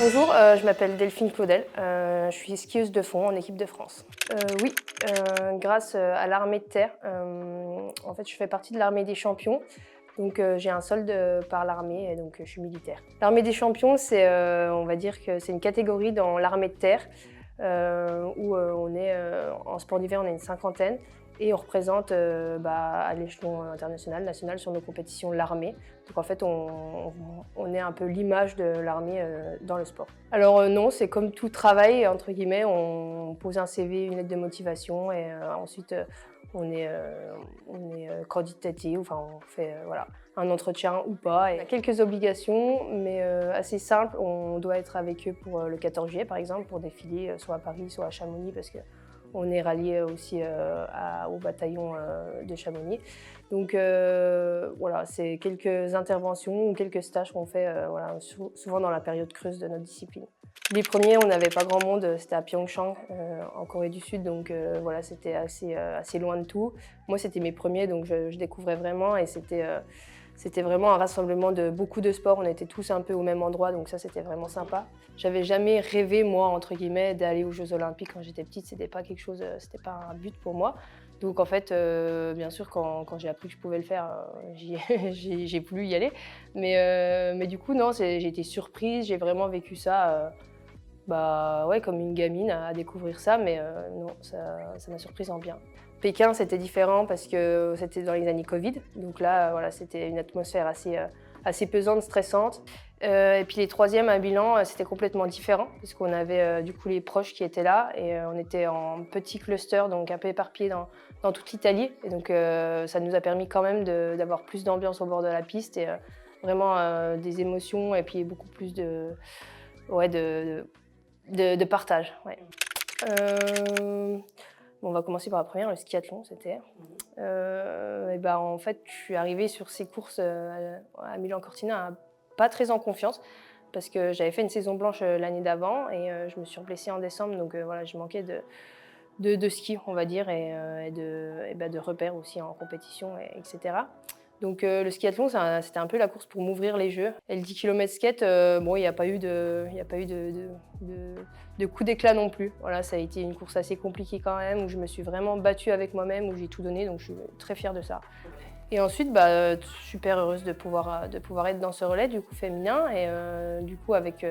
Bonjour, je m'appelle Delphine Claudel, je suis skieuse de fond en équipe de France. Oui, grâce à l'armée de terre, en fait, je fais partie de l'armée des champions, donc j'ai un solde par l'armée et donc je suis militaire. L'armée des champions, c'est, on va dire que c'est une catégorie dans l'armée de terre où on est en sport d'hiver, on est une cinquantaine et on représente à l'échelon international, national sur nos compétitions l'armée. Donc en fait, on est un peu l'image de l'armée dans le sport. Alors non, c'est comme tout travail, entre guillemets, on pose un CV, une lettre de motivation et ensuite on est candidaté, enfin on fait voilà, un entretien ou pas. Et on a quelques obligations, mais assez simples. On doit être avec eux pour le 14 juillet par exemple, pour défiler soit à Paris, soit à Chamonix, parce que on est rallié aussi au bataillon de Chamonix. Donc voilà, c'est quelques interventions ou quelques stages qu'on fait voilà, souvent dans la période creuse de notre discipline. Les premiers, on n'avait pas grand monde, c'était à Pyeongchang, en Corée du Sud, donc voilà, c'était assez loin de tout. Moi, c'était mes premiers, donc je découvrais vraiment et c'était vraiment un rassemblement de beaucoup de sports. On était tous un peu au même endroit, donc ça, c'était vraiment sympa. J'avais jamais rêvé, moi, entre guillemets, d'aller aux Jeux Olympiques quand j'étais petite. C'était pas quelque chose, c'était pas un but pour moi. Donc en fait, bien sûr, quand j'ai appris que je pouvais le faire, j'ai voulu y aller. Mais du coup, non, j'ai été surprise. J'ai vraiment vécu ça, ouais, comme une gamine à découvrir ça. Mais non, ça m'a surprise en bien. Pékin, c'était différent parce que c'était dans les années Covid. Donc là, voilà, c'était une atmosphère assez pesante, stressante. Et puis les troisièmes à Milan, c'était complètement différent parce qu'on avait du coup les proches qui étaient là et on était en petits clusters, donc un peu éparpillés dans toute l'Italie. Et donc ça nous a permis quand même d'avoir plus d'ambiance au bord de la piste et vraiment des émotions et puis beaucoup plus ouais, de partage. Ouais. On va commencer par la première, le skiathlon, c'était. En fait, je suis arrivée sur ces courses à Milan-Cortina pas très en confiance parce que j'avais fait une saison blanche l'année d'avant et je me suis blessée en décembre, donc voilà, je manquais de ski, on va dire, et de repères aussi en compétition, etc. Donc le skiathlon, c'était un peu la course pour m'ouvrir les jeux. Et le 10 km skate, bon, il n'y a pas eu de coup d'éclat non plus. Voilà, ça a été une course assez compliquée quand même, où je me suis vraiment battue avec moi-même, où j'ai tout donné, donc je suis très fière de ça. Et ensuite, super heureuse de pouvoir être dans ce relais, du coup, féminin, et du coup, avec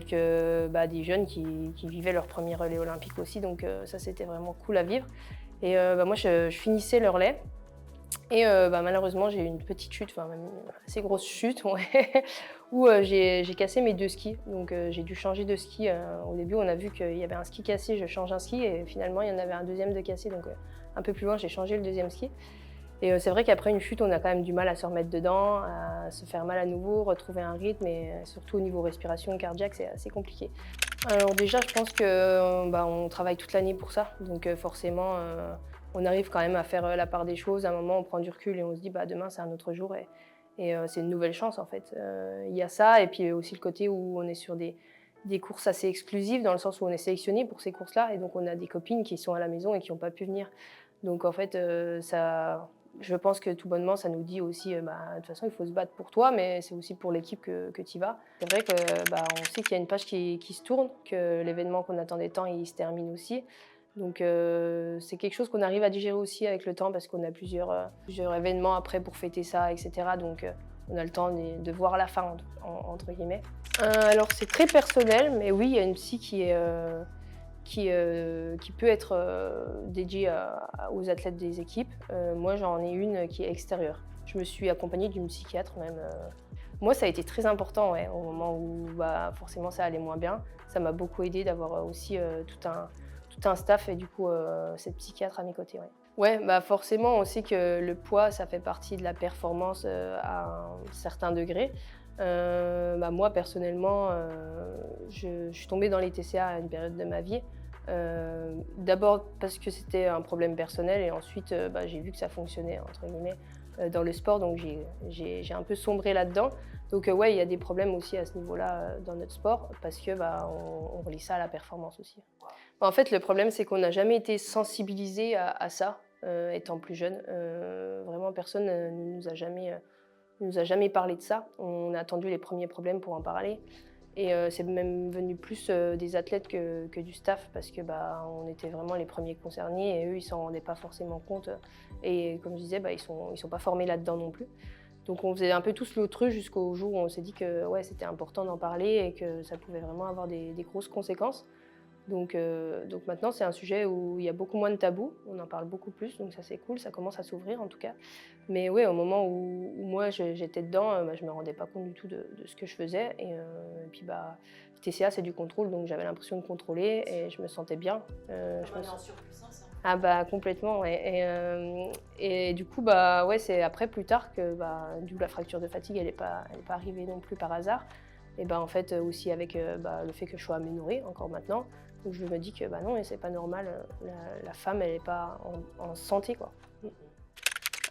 des jeunes qui vivaient leur premier relais olympique aussi, donc ça, c'était vraiment cool à vivre. Et moi, je finissais le relais. Et malheureusement, j'ai eu une petite chute, enfin même une assez grosse chute, ouais, où j'ai cassé mes 2 skis. Donc j'ai dû changer de ski. Au début, on a vu qu'il y avait un ski cassé, je change un ski et finalement, il y en avait un deuxième de cassé. Donc un peu plus loin, j'ai changé le deuxième ski. Et c'est vrai qu'après une chute, on a quand même du mal à se remettre dedans, à se faire mal à nouveau, retrouver un rythme et surtout au niveau respiration cardiaque, c'est assez compliqué. Alors déjà, je pense que on travaille toute l'année pour ça, donc forcément, on arrive quand même à faire la part des choses. À un moment, on prend du recul et on se dit demain, c'est un autre jour et c'est une nouvelle chance en fait. Il y a ça et puis aussi le côté où on est sur des courses assez exclusives dans le sens où on est sélectionné pour ces courses-là et donc on a des copines qui sont à la maison et qui n'ont pas pu venir. Donc en fait, je pense que tout bonnement, ça nous dit aussi, de toute façon, il faut se battre pour toi, mais c'est aussi pour l'équipe que tu y vas. C'est vrai que, on sait qu'il y a une page qui se tourne, que l'événement qu'on attendait tant, il se termine aussi. Donc c'est quelque chose qu'on arrive à digérer aussi avec le temps parce qu'on a plusieurs événements après pour fêter ça, etc. Donc on a le temps de voir la fin, entre guillemets. Alors c'est très personnel, mais oui, il y a une psy qui peut être dédiée aux athlètes des équipes. Moi, j'en ai une qui est extérieure. Je me suis accompagnée d'une psychiatre même. Moi, ça a été très important ouais, au moment où forcément ça allait moins bien. Ça m'a beaucoup aidée d'avoir aussi tout un staff et du coup cette psychiatre à mes côtés. Ouais, forcément, on sait que le poids, ça fait partie de la performance à un certain degré. Moi, personnellement, je suis tombée dans les TCA à une période de ma vie. D'abord parce que c'était un problème personnel et ensuite j'ai vu que ça fonctionnait entre guillemets dans le sport, donc j'ai un peu sombré là-dedans. Donc ouais, il y a des problèmes aussi à ce niveau-là dans notre sport parce que on relie ça à la performance aussi. En fait, le problème c'est qu'on n'a jamais été sensibilisé à ça étant plus jeune. Vraiment personne ne nous a jamais parlé de ça. On a attendu les premiers problèmes pour en parler. Et c'est même venu plus des athlètes que du staff parce que on était vraiment les premiers concernés et eux, ils s'en rendaient pas forcément compte. Et comme je disais, ils sont pas formés là-dedans non plus. Donc on faisait un peu tous l'autruche jusqu'au jour où on s'est dit que ouais, c'était important d'en parler et que ça pouvait vraiment avoir des grosses conséquences. Donc maintenant, c'est un sujet où il y a beaucoup moins de tabous, on en parle beaucoup plus, donc ça c'est cool, ça commence à s'ouvrir en tout cas. Mais ouais, au moment où moi j'étais dedans, je me rendais pas compte du tout de ce que je faisais. Et puis TCA c'est du contrôle, donc j'avais l'impression de contrôler et je me sentais bien. Je me en surpuissance. Hein. Ah complètement, ouais. Et du coup, ouais, c'est après plus tard que d'où la fracture de fatigue, elle est pas arrivée non plus par hasard. Et en fait aussi avec le fait que je sois aménorrhée encore maintenant, donc je me dis que non, et c'est pas normal, la femme elle est pas en santé quoi.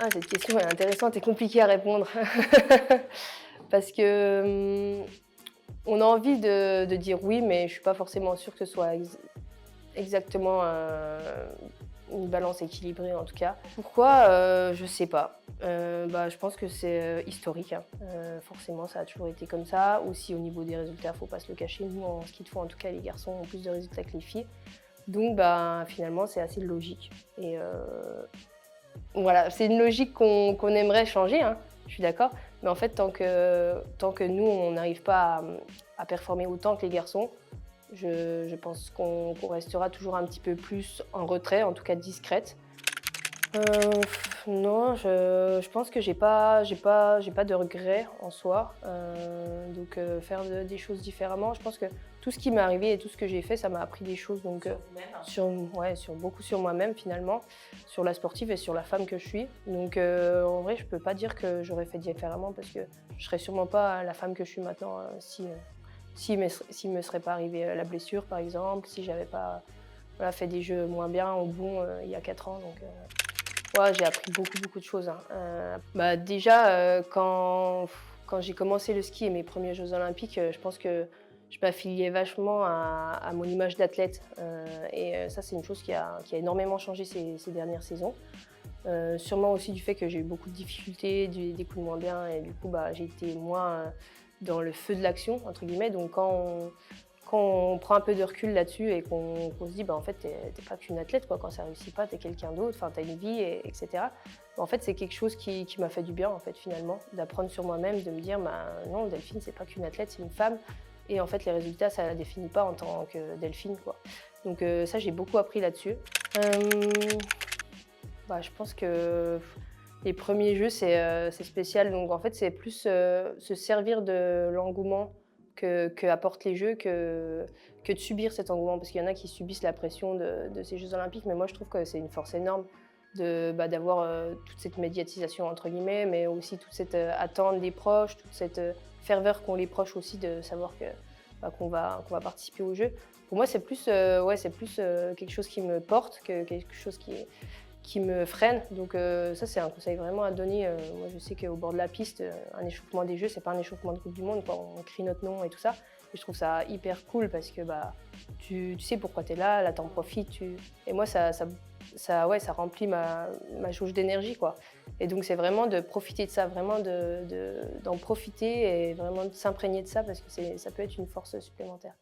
Ah, cette question est intéressante et compliquée à répondre parce que on a envie de dire oui, mais je suis pas forcément sûre que ce soit exactement une balance équilibrée en tout cas. Pourquoi? Je sais pas. Je pense que c'est historique, hein. Forcément, ça a toujours été comme ça. Aussi au niveau des résultats, faut pas se le cacher. Nous, en ski de fond, en tout cas, les garçons ont plus de résultats que les filles. Donc finalement, c'est assez logique. Et voilà, c'est une logique qu'on aimerait changer, hein, je suis d'accord. Mais en fait, tant que nous, on n'arrive pas à performer autant que les garçons, je pense qu'on restera toujours un petit peu plus en retrait, en tout cas discrète. Non, je pense que j'ai pas de regrets en soi. Faire des choses différemment, je pense que tout ce qui m'est arrivé et tout ce que j'ai fait, ça m'a appris des choses. Donc, beaucoup sur moi-même finalement, sur la sportive et sur la femme que je suis. Donc en vrai, je peux pas dire que j'aurais fait différemment parce que je serais sûrement pas la femme que je suis maintenant s'il me serait pas arrivé la blessure par exemple, si j'avais pas fait des jeux moins bien au bon il y a 4 ans. Donc, ouais, j'ai appris beaucoup de choses, hein. Déjà, quand j'ai commencé le ski et mes premiers Jeux olympiques, je pense que je m'affiliais vachement à mon image d'athlète. Ça, c'est une chose qui a énormément changé ces dernières saisons. Sûrement aussi du fait que j'ai eu beaucoup de difficultés, des coups de moins bien et du coup, j'ai été moins dans le feu de l'action, entre guillemets. Donc quand on prend un peu de recul là-dessus et qu'on se dit en fait t'es pas qu'une athlète quoi, quand ça réussit pas t'es quelqu'un d'autre, enfin t'as une vie etc. En fait c'est quelque chose qui m'a fait du bien en fait finalement, d'apprendre sur moi-même, de me dire non, Delphine c'est pas qu'une athlète, c'est une femme et en fait les résultats ça la définit pas en tant que Delphine quoi. Donc ça j'ai beaucoup appris là-dessus. Je pense que les premiers jeux c'est spécial, donc en fait c'est plus se servir de l'engouement que apportent les jeux que de subir cet engouement, parce qu'il y en a qui subissent la pression de ces Jeux olympiques, mais moi je trouve que c'est une force énorme d'avoir toute cette médiatisation entre guillemets, mais aussi toute cette attente des proches, toute cette ferveur qu'ont les proches aussi de savoir qu'on va participer aux Jeux. Pour moi c'est plus quelque chose qui me porte que quelque chose qui me freine. Donc ça, c'est un conseil vraiment à donner. Moi, je sais qu'au bord de la piste, un échauffement des Jeux, c'est pas un échauffement de Coupe du Monde, quoi. On crie notre nom et tout ça. Et je trouve ça hyper cool parce que tu sais pourquoi tu es là t'en profites. Et moi, ça remplit ma jauge d'énergie, quoi. Et donc, c'est vraiment de profiter de ça, vraiment d'en profiter et vraiment de s'imprégner de ça parce que ça peut être une force supplémentaire.